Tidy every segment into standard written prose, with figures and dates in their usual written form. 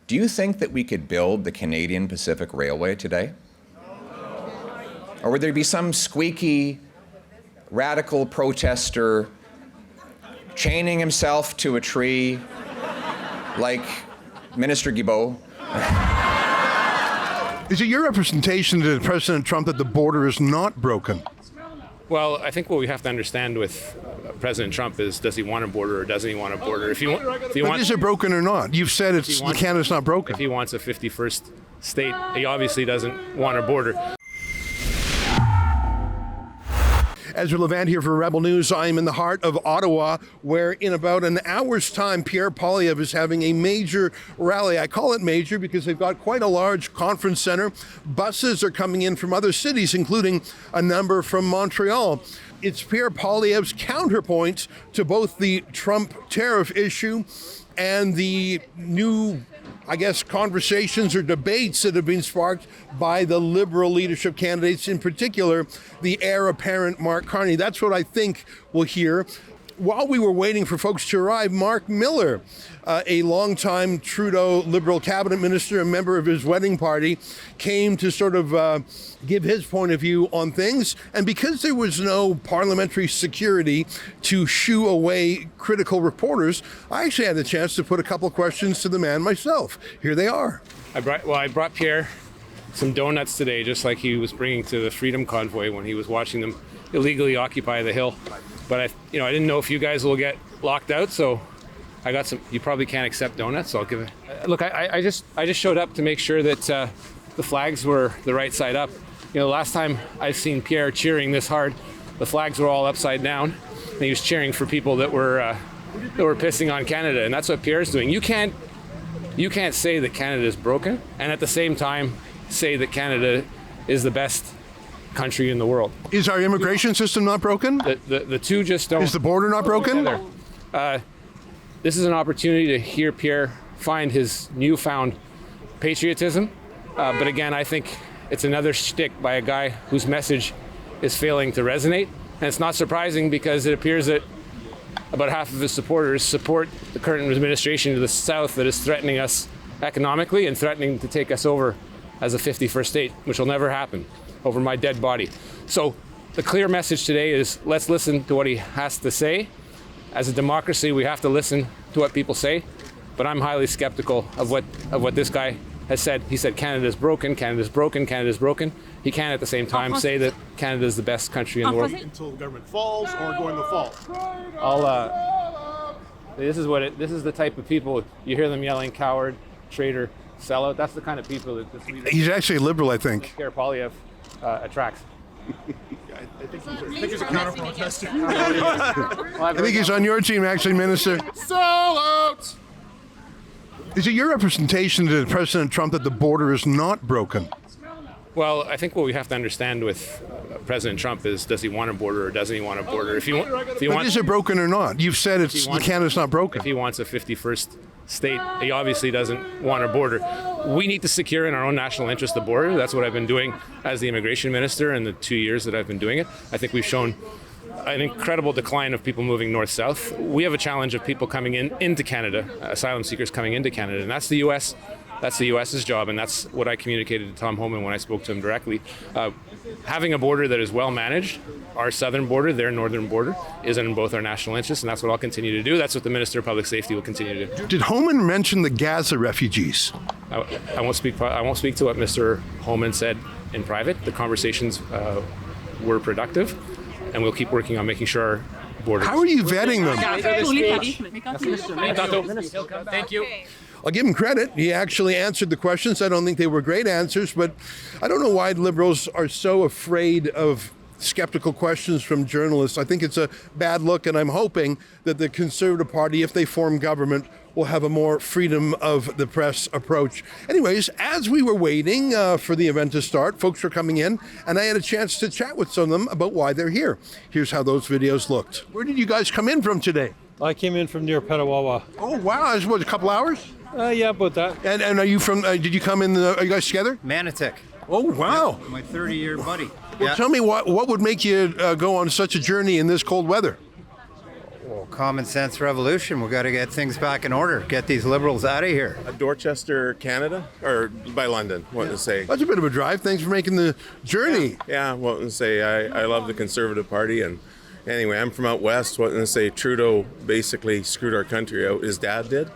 Do you think that we could build the Canadian Pacific Railway today? Or would there be some squeaky, radical protester chaining himself to a tree like Minister Guilbeault? Is it your representation to President Trump that the border is not broken? Well, I think what we have to understand with President Trump is, does he want a border or doesn't he want a border? If he wants, is it broken or not? You've said Canada's not broken. If he wants a 51st state, he obviously doesn't want a border. Ezra Levant here for Rebel News. I'm in the heart of Ottawa, where in about an hour's time, Pierre Poilievre is having a major rally. I call it major because they've got quite a large conference center. Buses are coming in from other cities, including a number from Montreal. It's Pierre Poilievre's counterpoint to both the Trump tariff issue and the new, conversations or debates that have been sparked by the Liberal leadership candidates, in particular, the heir apparent Mark Carney. That's what I think we'll hear. While we were waiting for folks to arrive, Marc Miller, a longtime Trudeau Liberal cabinet minister, a member of his wedding party, came to sort of give his point of view on things. And because there was no parliamentary security to shoo away critical reporters, I actually had the chance to put a couple of questions to the man myself. Here they are. I brought Pierre some donuts today, just like he was bringing to the Freedom Convoy when he was watching them illegally occupy the Hill. But I didn't know if you guys will get locked out, so I got some. You probably can't accept donuts, so I'll give it. Look, I just showed up to make sure that the flags were the right side up. Last time I've seen Pierre cheering this hard, the flags were all upside down, and he was cheering for people that were pissing on Canada, and that's what Pierre's doing. You can't say that Canada is broken, and at the same time say that Canada is the best country in the world. Is our immigration system not broken? The two just don't. Is the border not broken? This is an opportunity to hear Pierre find his newfound patriotism. But again, I think it's another shtick by a guy whose message is failing to resonate. And it's not surprising because it appears that about half of his supporters support the current administration to the south that is threatening us economically and threatening to take us over as a 51st state, which will never happen, over my dead body. So the clear message today is, let's listen to what he has to say. As a democracy, we have to listen to what people say, but I'm highly skeptical of what this guy has said. He said Canada's broken, Canada's broken, Canada's broken. He can't at the same time say that Canada is the best country in the world. Until the government falls or going to fall. This is the type of people, you hear them yelling coward, traitor, sellout. That's the kind of people that this leader. He's actually a liberal, I think. Pierre Poilievre attracts. I think he's a counter-protester. I think he's on your team, actually, Minister. Sellout! Is it your representation to President Trump that the border is not broken? Well, I think what we have to understand with President Trump is, does he want a border or doesn't he want a border? If he wants, is it broken or not? You've said Canada's not broken. If he wants a 51st state, he obviously doesn't want a border. We need to secure in our own national interest the border. That's what I've been doing as the Immigration Minister in the 2 years that I've been doing it. I think we've shown an incredible decline of people moving north-south. We have a challenge of people coming into Canada, asylum seekers coming into Canada, and that's the U.S. That's the U.S.'s job, and that's what I communicated to Tom Homan when I spoke to him directly. Having a border that is well managed, our southern border, their northern border, is in both our national interests, and that's what I'll continue to do. That's what the Minister of Public Safety will continue to do. Did Homan mention the Gaza refugees? I won't speak to what Mr. Homan said in private. The conversations were productive, and we'll keep working on making sure our border. How are you vetting them? Thank you. I'll give him credit. He actually answered the questions. I don't think they were great answers, but I don't know why Liberals are so afraid of skeptical questions from journalists. I think it's a bad look, and I'm hoping that the Conservative Party, if they form government, will have a more freedom of the press approach. Anyways, as we were waiting for the event to start, folks were coming in, and I had a chance to chat with some of them about why they're here. Here's how those videos looked. Where did you guys come in from today? I came in from near Petawawa. Oh, wow. That's what, a couple hours? Yeah, about that. And are you from, did you come in, are you guys together? Manotick. Oh, wow. My 30-year buddy. Well, tell me what would make you go on such a journey in this cold weather? Well, Common sense revolution. We got to get things back in order. Get these liberals out of here. Dorchester, Canada, or by London, what to say. That's a bit of a drive. Thanks for making the journey. Yeah, what to say. I love the Conservative Party, and anyway, I'm from out west. What to say, Trudeau basically screwed our country out. His dad did.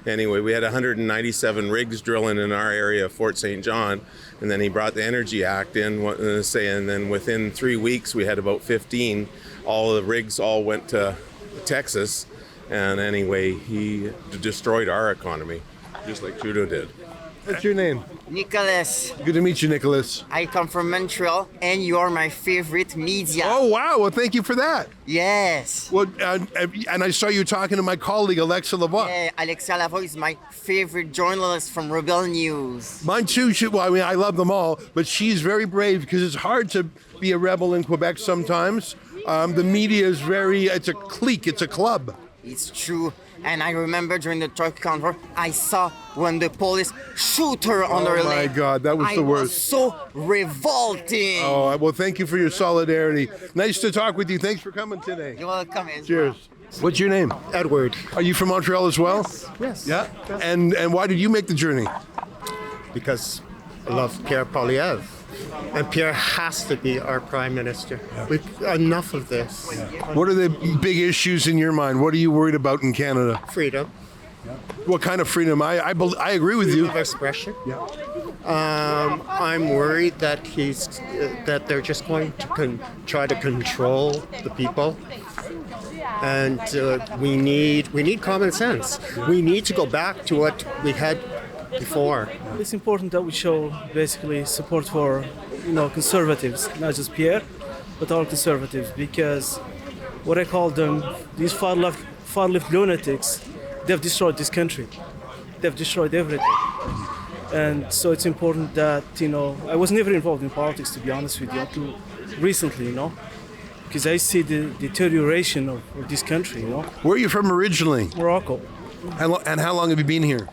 Anyway, we had 197 rigs drilling in our area, Fort St. John, and then he brought the Energy Act in, what to say, and then within 3 weeks we had about 15. All the rigs all went to Texas, and anyway, he destroyed our economy, just like Trudeau did. What's your name? Nicholas, Good to meet you, Nicholas. I come from Montreal and you are my favorite media. Oh, wow. Well, thank you for that. Yes. Well, and I saw you talking to my colleague, Alexa Levant. Yeah, Ezra Levant is my favorite journalist from Rebel News. Mine too. Well, I mean, I love them all, but she's very brave because it's hard to be a rebel in Quebec sometimes. The media is it's a clique, it's a club. It's true. And I remember during the Turkey convoy, I saw when the police shoot her on her leg. Oh my God, that was the worst. Was so revolting. Oh, well, thank you for your solidarity. Nice to talk with you. Thanks for coming today. You're welcome, Ezra. Cheers. What's your name? Edward. Are you from Montreal as well? Yes. Yeah. And why did you make the journey? Because I love Pierre Poilievre. And Pierre has to be our prime minister. Enough of this. What are the big issues in your mind? What are you worried about in Canada? Freedom. What kind of freedom? I agree with you. Of expression. Yeah. I'm worried that that they're just going to try to control the people. And we need common sense. We need to go back to what we had before. It's important that we show basically support for, conservatives, not just Pierre, but all conservatives, because what I call them, these far left lunatics, they've destroyed this country. They've destroyed everything. And so it's important that, I was never involved in politics, to be honest with you, until recently, because I see the deterioration of this country, Where are you from originally? Morocco, And how long have you been here?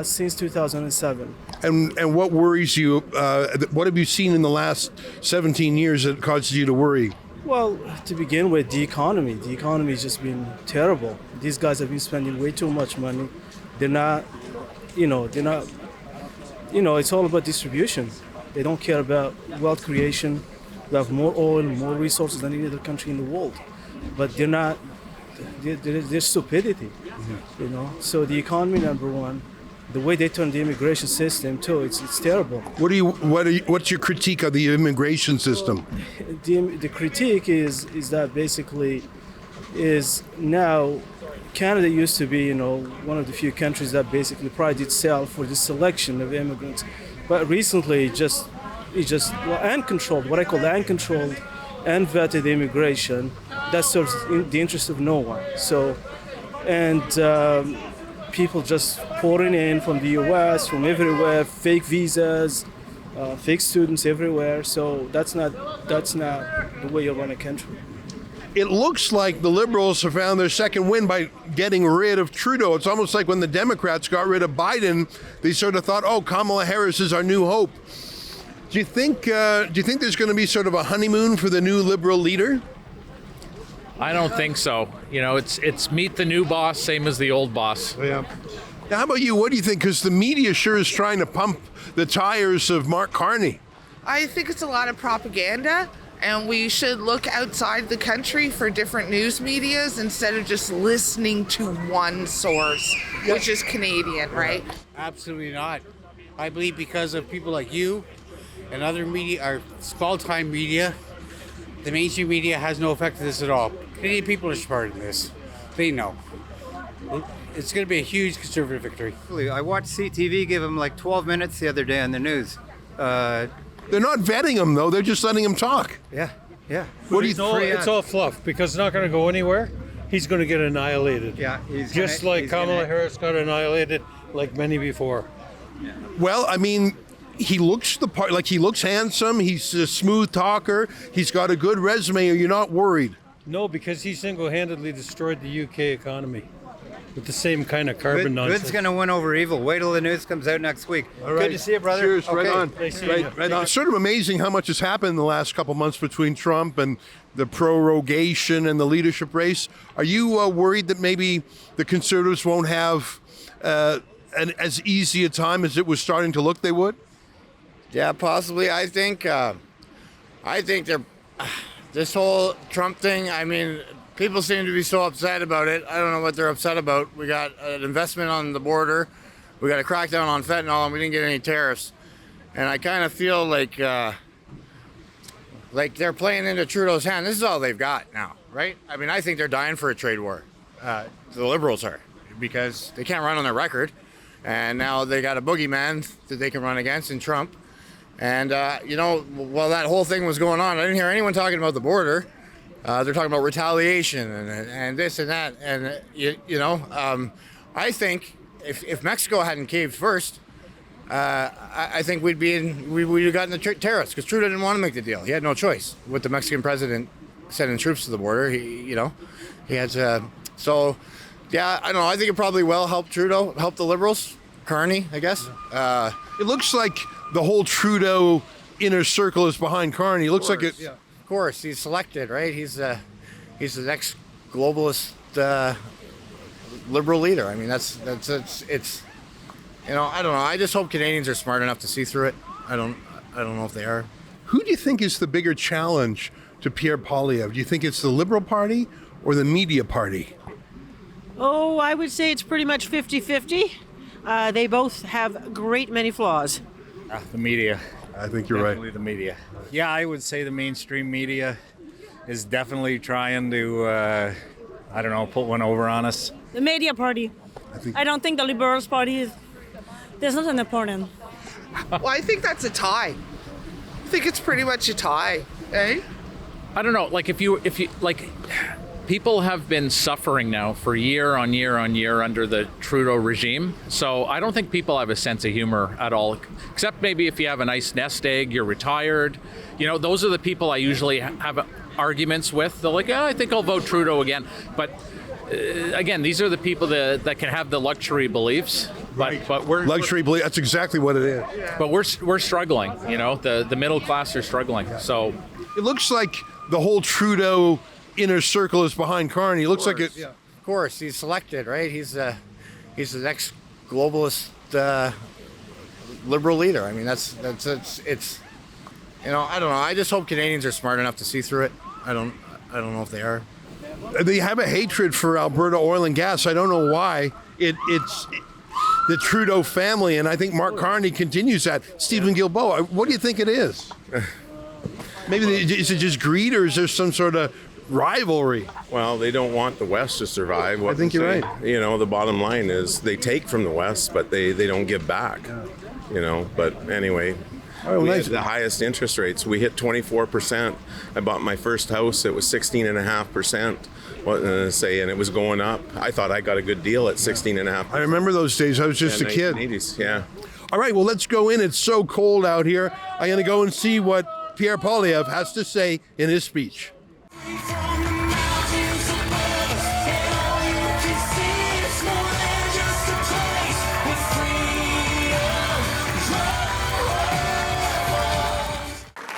since 2007. And what worries you? What have you seen in the last 17 years that causes you to worry? Well, to begin with, the economy. The economy has just been terrible. These guys have been spending way too much money. They're not, it's all about distribution. They don't care about wealth creation. They have more oil, more resources than any other country in the world. But they're stupidity, So the economy, number one. The way they turn the immigration system too, it's terrible. What's your critique of the immigration system? The critique is that basically is now Canada used to be, one of the few countries that basically prided itself for the selection of immigrants, but recently it just uncontrolled, what I call uncontrolled and vetted immigration that serves the interest of no one. So, and people just pouring in from the U.S., from everywhere, fake visas, fake students everywhere. So that's not the way you run a country. It looks like the Liberals have found their second win by getting rid of Trudeau. It's almost like when the Democrats got rid of Biden, they sort of thought, "Oh, Kamala Harris is our new hope." Do you think there's going to be sort of a honeymoon for the new Liberal leader? I don't think so. It's meet the new boss, same as the old boss. Yeah. Now, how about you? What do you think? Because the media sure is trying to pump the tires of Mark Carney. I think it's a lot of propaganda, and we should look outside the country for different news medias instead of just listening to one source, which is Canadian, right? Absolutely not. I believe because of people like you and other media, our small-time media, the mainstream media has no effect on this at all. Canadian people are smart in this. They know. It's going to be a huge Conservative victory. I watched CTV give him like 12 minutes the other day on the news. They're not vetting him, though. They're just letting him talk. Yeah. What do you think? It's all fluff because it's not going to go anywhere. He's going to get annihilated. Yeah, just like Kamala Harris got annihilated, like many before. Well, I mean, he looks the part. Like, he looks handsome. He's a smooth talker. He's got a good resume. Are you not worried? No, because he single-handedly destroyed the UK economy. with the same kind of carbon nonsense. Good's going to win over evil. Wait till the news comes out next week. All right. Good to see you, brother. Cheers. Okay. Right on. Right on. It's sort of amazing how much has happened in the last couple months between Trump and the prorogation and the leadership race. Are you worried that maybe the Conservatives won't have as easy a time as it was starting to look they would? Yeah, possibly. I think they're this whole Trump thing. I mean, people seem to be so upset about it. I don't know what they're upset about. We got an investment on the border. We got a crackdown on fentanyl, and we didn't get any tariffs. And I kind of feel like they're playing into Trudeau's hand. This is all they've got now, right? I mean, I think they're dying for a trade war. The Liberals are, because they can't run on their record. And now they got a boogeyman that they can run against in Trump. And, while that whole thing was going on, I didn't hear anyone talking about the border. They're talking about retaliation and this and that. And, I think if Mexico hadn't caved first, I think we'd have gotten the tariffs, because Trudeau didn't want to make the deal. He had no choice with the Mexican president sending troops to the border. He had to. So, yeah, I don't know. I think it probably will help Trudeau, help the Liberals. Carney, I guess. It looks like the whole Trudeau inner circle is behind Carney. It looks like it. Yeah. Of course, he's selected, right? He's the next globalist liberal leader. I mean, it's I don't know. I just hope Canadians are smart enough to see through it. I don't know if they are. Who do you think is the bigger challenge to Pierre Poilievre? Do you think it's the Liberal Party or the media party? Oh, I would say it's pretty much 50-50. They both have great many flaws. The media. I think you're definitely the media. Yeah, I would say the mainstream media is definitely trying to, put one over on us. The media party. I don't think the Liberals Party is. There's nothing important. Well, I think that's a tie. I think it's pretty much a tie, eh? I don't know. Like if you people have been suffering now for year on year on year under the Trudeau regime. So I don't think people have a sense of humor at all, except maybe if you have a nice nest egg, you're retired. Those are the people I usually have arguments with. They're like, I think I'll vote Trudeau again. But again, these are the people that can have the luxury beliefs. But we're luxury belief. That's exactly what it is. But we're struggling. The middle class are struggling. So it looks like the whole Trudeau inner circle is behind Carney. It looks like it. Yeah. Of course, he's selected, right? He's the next globalist liberal leader. I mean, it's I don't know. I just hope Canadians are smart enough to see through it. I don't know if they are. They have a hatred for Alberta oil and gas. I don't know why. It's the Trudeau family, and I think Mark Carney continues that. Stephen Guilbeault, what do you think it is? Maybe is it just greed, or is there some sort of rivalry? Well, they don't want the West to survive. I think you're right. The bottom line is they take from the West, but they don't give back. But anyway, we had the highest interest rates. We hit 24%. I bought my first house. It was 16.5%. And it was going up. I thought I got a good deal at 16.5%. I remember those days. I was just a kid. 1980s, yeah. All right, well, let's go in. It's so cold out here. I'm going to go and see what Pierre Poilievre has to say in his speech.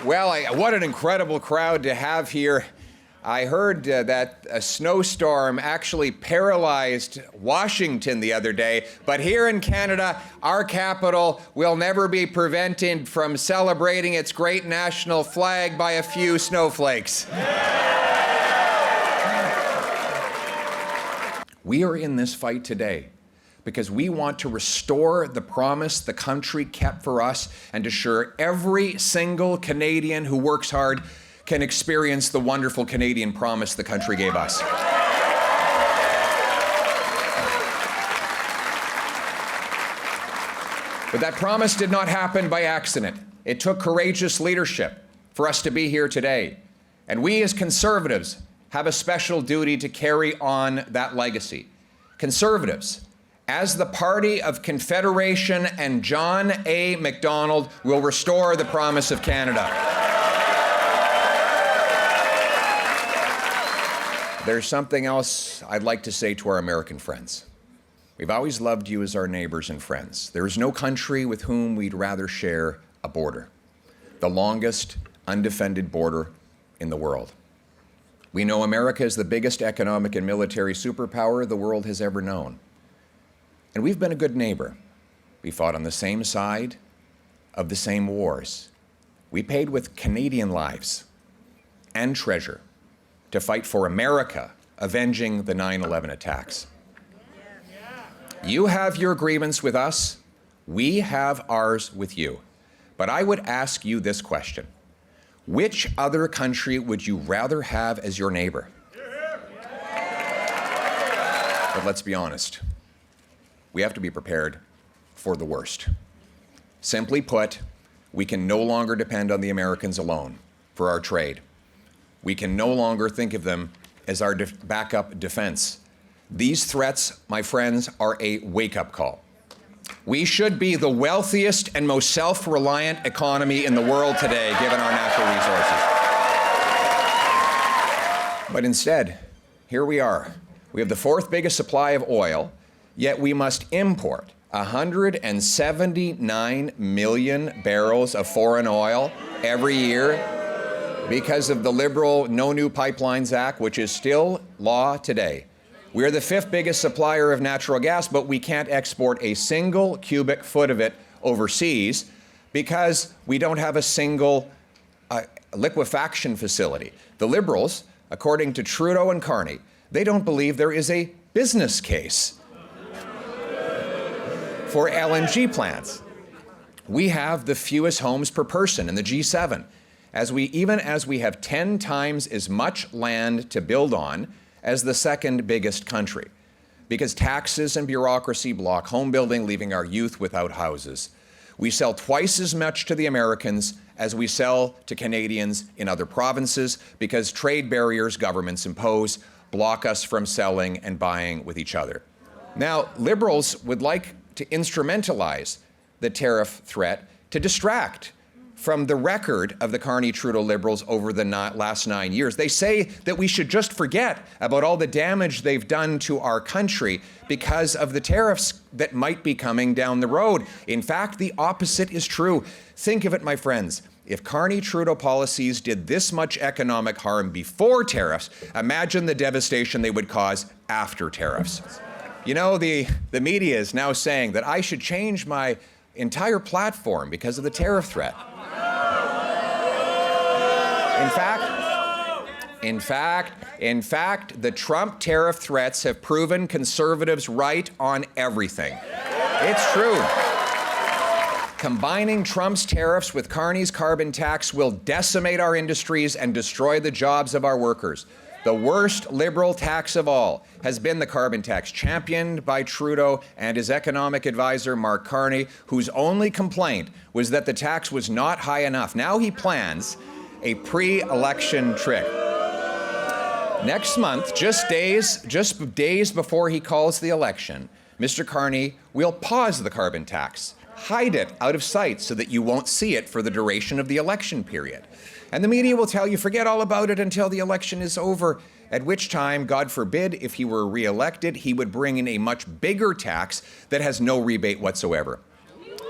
Well, what an incredible crowd to have here. I heard that a snowstorm actually paralyzed Washington the other day, but here in Canada, our capital will never be prevented from celebrating its great national flag by a few snowflakes. We are in this fight today because we want to restore the promise the country kept for us and assure every single Canadian who works hard can experience the wonderful Canadian promise the country gave us. But that promise did not happen by accident. It took courageous leadership for us to be here today. And we as Conservatives have a special duty to carry on that legacy. Conservatives, as the party of Confederation and John A. Macdonald, will restore the promise of Canada. There's something else I'd like to say to our American friends. We've always loved you as our neighbors and friends. There is no country with whom we'd rather share a border, the longest undefended border in the world. We know America is the biggest economic and military superpower the world has ever known. And we've been a good neighbor. We fought on the same side of the same wars. We paid with Canadian lives and treasure to fight for America, avenging the 9/11 attacks. You have your grievance with us, we have ours with you. But I would ask you this question: which other country would you rather have as your neighbor? But let's be honest, we have to be prepared for the worst. Simply put, we can no longer depend on the Americans alone for our trade. We can no longer think of them as our backup defense. These threats, my friends, are a wake-up call. We should be the wealthiest and most self-reliant economy in the world today, given our natural resources. But instead, here we are. We have the fourth biggest supply of oil, yet we must import 179 million barrels of foreign oil every year because of the liberal No New Pipelines Act, which is still law today. We are the fifth biggest supplier of natural gas, but we can't export a single cubic foot of it overseas because we don't have a single liquefaction facility. The Liberals, according to Trudeau and Carney, they don't believe there is a business case for LNG plants. We have the fewest homes per person in the G7, even as we have 10 times as much land to build on as the second biggest country, because taxes and bureaucracy block home building, leaving our youth without houses. We sell twice as much to the Americans as we sell to Canadians in other provinces because trade barriers governments impose block us from selling and buying with each other. Now, Liberals would like to instrumentalize the tariff threat to distract from the record of the Carney-Trudeau Liberals over the last 9 years. They say that we should just forget about all the damage they've done to our country because of the tariffs that might be coming down the road. In fact, the opposite is true. Think of it, my friends. If Carney-Trudeau policies did this much economic harm before tariffs, imagine the devastation they would cause after tariffs. You know, the media is now saying that I should change my entire platform because of the tariff threat. In fact, the Trump tariff threats have proven conservatives right on everything. It's true. Combining Trump's tariffs with Carney's carbon tax will decimate our industries and destroy the jobs of our workers. The worst Liberal tax of all has been the carbon tax, championed by Trudeau and his economic advisor, Mark Carney, whose only complaint was that the tax was not high enough. Now he plans a pre-election trick. Next month, just days before he calls the election, Mr. Carney will pause the carbon tax, hide it out of sight so that you won't see it for the duration of the election period. And the media will tell you, forget all about it until the election is over, at which time, God forbid, if he were reelected, he would bring in a much bigger tax that has no rebate whatsoever.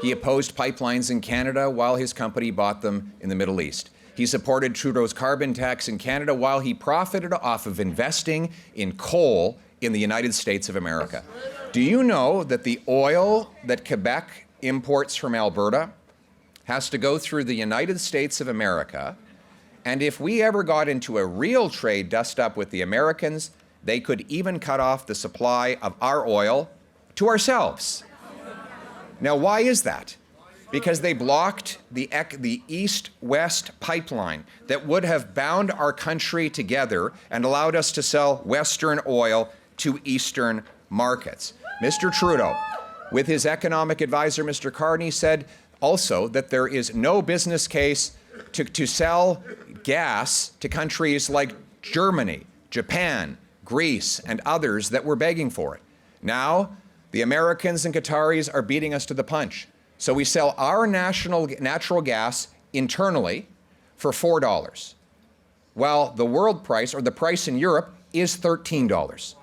He opposed pipelines in Canada while his company bought them in the Middle East. He supported Trudeau's carbon tax in Canada while he profited off of investing in coal in the United States of America. Do you know that the oil that Quebec imports from Alberta has to go through the United States of America? And if we ever got into a real trade dust-up with the Americans, they could even cut off the supply of our oil to ourselves. Now, why is that? Because they blocked the east-west pipeline that would have bound our country together and allowed us to sell Western oil to Eastern markets. Mr. Trudeau, with his economic advisor, Mr. Carney, said also that there is no business case to sell gas to countries like Germany, Japan, Greece, and others that were begging for it. Now, the Americans and Qataris are beating us to the punch. So we sell our natural gas internally for $4, while the world price, or the price in Europe, is $13.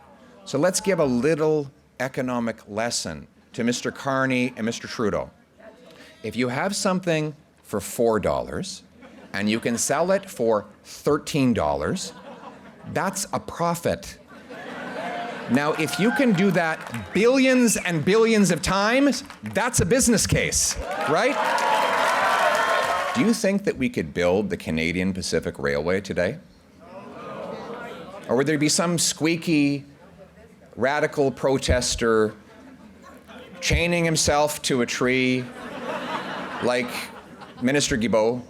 So let's give a little economic lesson to Mr. Carney and Mr. Trudeau. If you have something for $4 and you can sell it for $13, that's a profit. Now, if you can do that billions and billions of times, that's a business case, right? Do you think that we could build the Canadian Pacific Railway today? Or would there be some squeaky, radical protester chaining himself to a tree like Minister Guilbeault?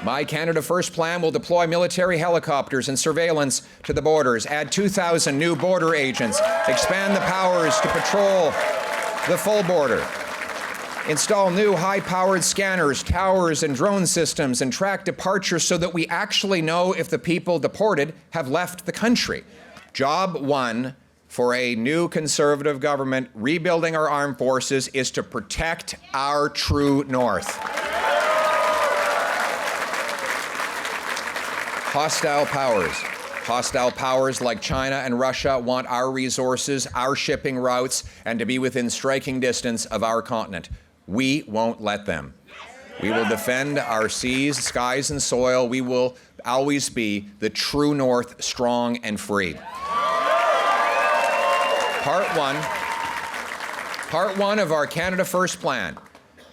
My Canada First plan will deploy military helicopters and surveillance to the borders, add 2,000 new border agents, expand the powers to patrol the full border, install new high-powered scanners, towers, and drone systems, and track departures so that we actually know if the people deported have left the country. Job one for a new Conservative government rebuilding our armed forces is to protect our true north. Hostile powers like China and Russia want our resources, our shipping routes, and to be within striking distance of our continent. We won't let them. We will defend our seas, skies, and soil. We will always be the true north, strong and free. Part one of our Canada First plan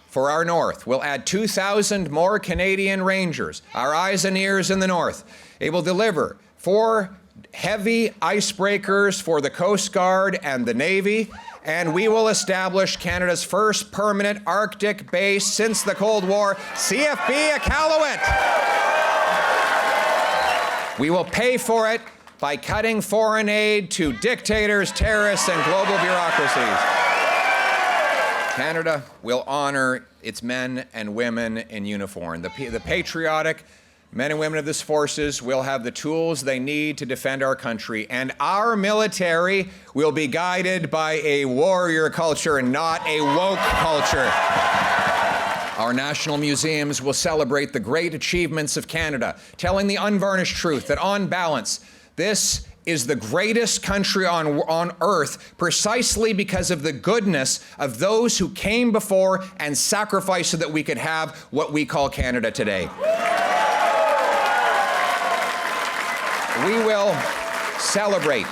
for our north will add 2,000 more Canadian Rangers, our eyes and ears in the north. It will deliver 4 heavy icebreakers for the Coast Guard and the Navy, and we will establish Canada's first permanent Arctic base since the Cold War, CFB Iqaluit. We will pay for it by cutting foreign aid to dictators, terrorists, and global bureaucracies. Canada will honor its men and women in uniform. The patriotic men and women of these forces will have the tools they need to defend our country, and our military will be guided by a warrior culture and not a woke culture. Our national museums will celebrate the great achievements of Canada, telling the unvarnished truth that on balance, this is the greatest country on earth precisely because of the goodness of those who came before and sacrificed so that we could have what we call Canada today. We will celebrate.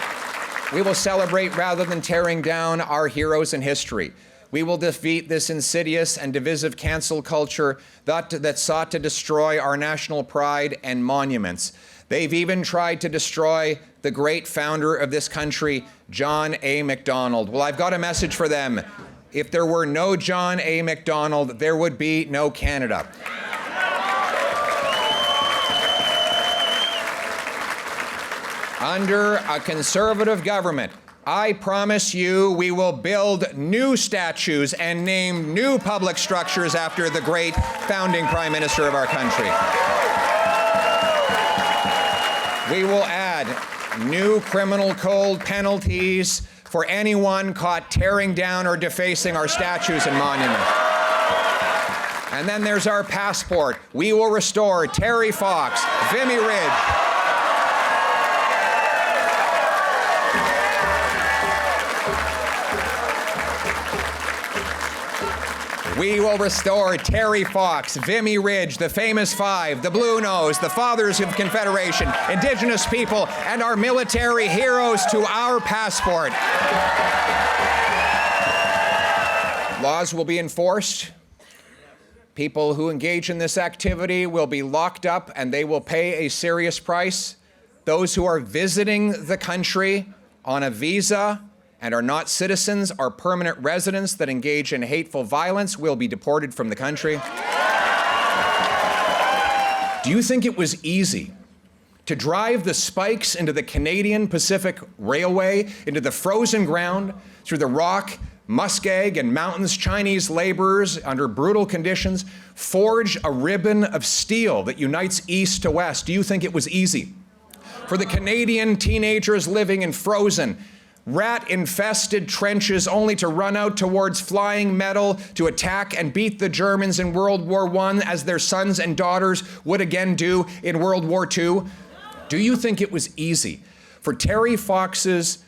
We will celebrate rather than tearing down our heroes in history. We will defeat this insidious and divisive cancel culture that sought to destroy our national pride and monuments. They've even tried to destroy the great founder of this country, John A. Macdonald. Well, I've got a message for them. If there were no John A. Macdonald, there would be no Canada. Under a Conservative government, I promise you we will build new statues and name new public structures after the great founding Prime Minister of our country. We will add new criminal code penalties for anyone caught tearing down or defacing our statues and monuments. And then there's our passport. We will restore Terry Fox, Vimy Ridge, We will restore Terry Fox, Vimy Ridge, the Famous Five, the Blue Nose, the Fathers of Confederation, Indigenous people, and our military heroes to our passport. Laws will be enforced. People who engage in this activity will be locked up and they will pay a serious price. Those who are visiting the country on a visa and are not citizens or permanent residents that engage in hateful violence will be deported from the country. Do you think it was easy to drive the spikes into the Canadian Pacific Railway, into the frozen ground, through the rock, muskeg, and mountains? Chinese laborers, under brutal conditions, forge a ribbon of steel that unites east to west. Do you think it was easy for the Canadian teenagers living in frozen, rat-infested trenches only to run out towards flying metal to attack and beat the Germans in World War I as their sons and daughters would again do in World War II? Do you think it was easy for Terry Fox's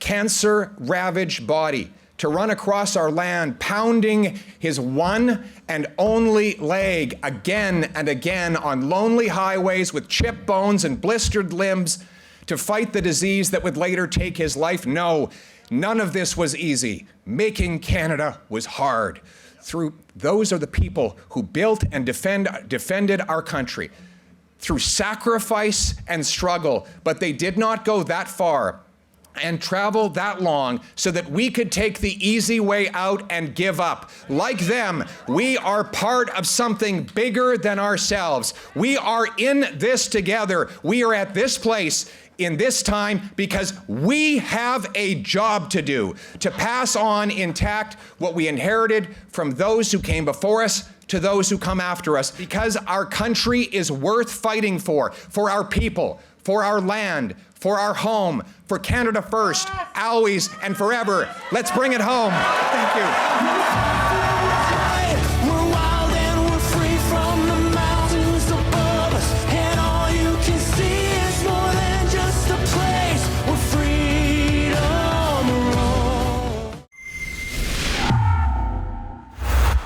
cancer-ravaged body, to run across our land, pounding his one and only leg again and again on lonely highways with chipped bones and blistered limbs to fight the disease that would later take his life. No, none of this was easy. Making Canada was hard. Those are the people who built and defended our country through sacrifice and struggle, but they did not go that far and travel that long so that we could take the easy way out and give up. Like them, we are part of something bigger than ourselves. We are in this together. We are at this place in this time because we have a job to do, to pass on intact what we inherited from those who came before us to those who come after us, because our country is worth fighting for our people, for our land, for our home, for Canada first, always and forever. Let's bring it home. Thank you.